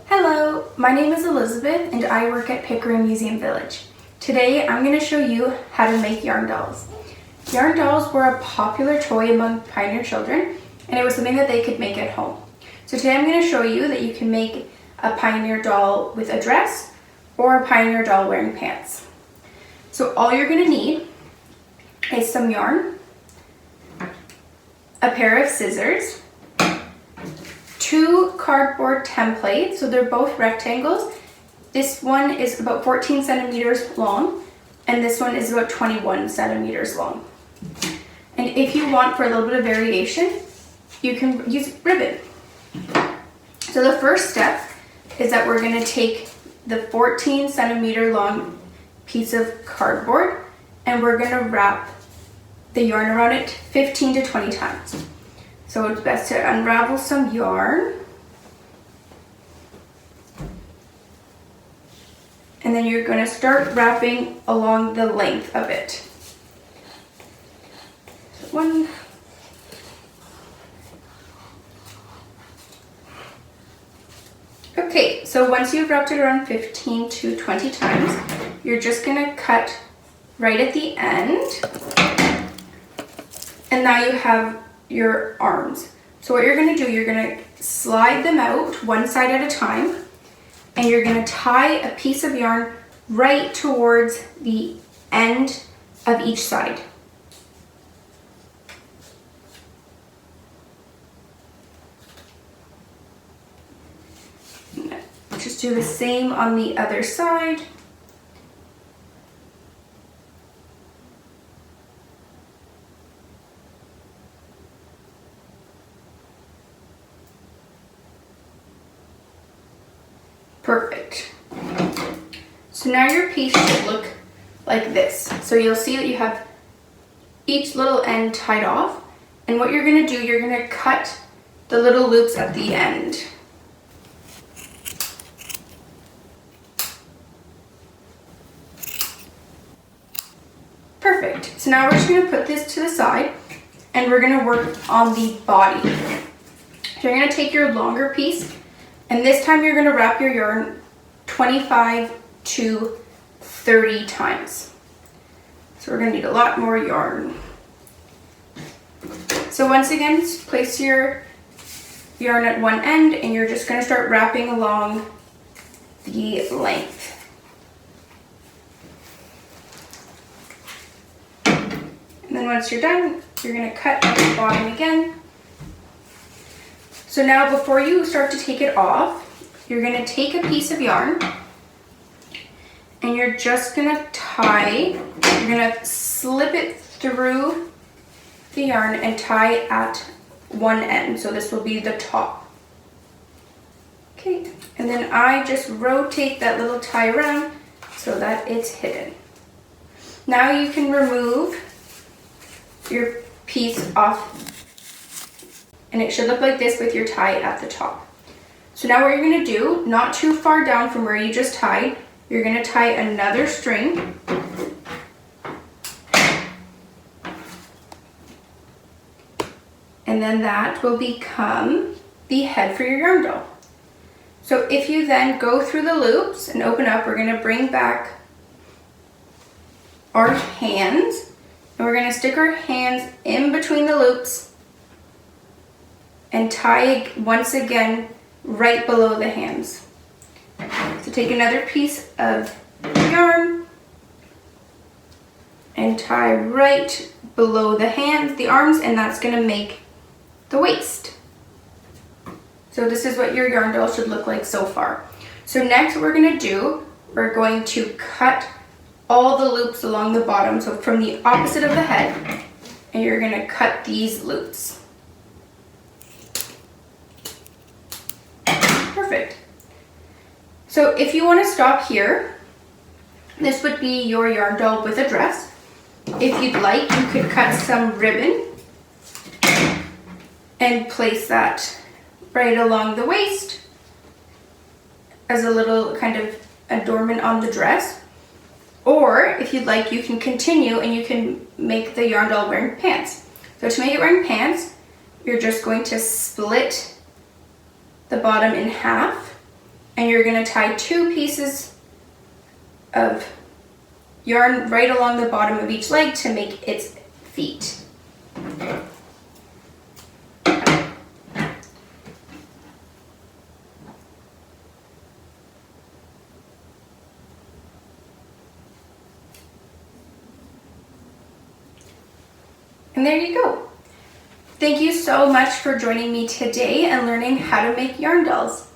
Hello, my name is Elizabeth and I work at Pickering Museum Village. Today I'm going to show you how to make yarn dolls. Yarn dolls were a popular toy among pioneer children, and it was something that they could make at home. So today I'm going to show you that you can make a pioneer doll with a dress or a pioneer doll wearing pants. So all you're going to need is some yarn, a pair of scissors, 2 cardboard templates, so they're both rectangles. This one is about 14 centimeters long and this one is about 21 centimeters long. And if you want for a little bit of variation, you can use ribbon. So the first step is that we're going to take the 14 centimeter long piece of cardboard and we're going to wrap the yarn around it 15 to 20 times. So it's best to unravel some yarn. And then you're going to start wrapping along the length of it. One. Okay, so once you've wrapped it around 15 to 20 times, you're just going to cut right at the end. And now you have your arms. So what you're going to do, you're going to slide them out one side at a time, and you're going to tie a piece of yarn right towards the end of each side. Just do the same on the other side. Perfect. So now your piece should look like this. So you'll see that you have each little end tied off, and what you're going to do, you're going to cut the little loops at the end. Perfect. So now we're just going to put this to the side and we're going to work on the body. So you're going to take your longer piece, and this time you're going to wrap your yarn 25 to 30 times. So we're going to need a lot more yarn. So once again, place your yarn at one end and you're just going to start wrapping along the length. And then once you're done, you're going to cut at the bottom again. So now before you start to take it off, you're going to take a piece of yarn and you're just going to you're going to slip it through the yarn and tie at one end. So this will be the top. Okay, and then I just rotate that little tie around so that it's hidden. Now you can remove your piece off, and it should look like this with your tie at the top. So now what you're going to do, not too far down from where you just tied, you're going to tie another string and then that will become the head for your yarn doll. So if you then go through the loops and open up, we're going to bring back our hands. And we're going to stick our hands in between the loops and tie once again right below the hands. So take another piece of yarn and tie right below the hands, the arms, and that's going to make the waist. So this is what your yarn doll should look like so far. So next what we're going to do, we're going to cut all the loops along the bottom, so from the opposite of the head, and you're going to cut these loops. Perfect. So if you want to stop here, this would be your yarn doll with a dress. If you'd like, you could cut some ribbon and place that right along the waist as a little kind of adornment on the dress. Or if you'd like, you can continue and you can make the yarn doll wearing pants. So to make it wearing pants, you're just going to split the bottom in half, and you're going to tie 2 pieces of yarn right along the bottom of each leg to make its feet. And there you go. Thank you so much for joining me today and learning how to make yarn dolls.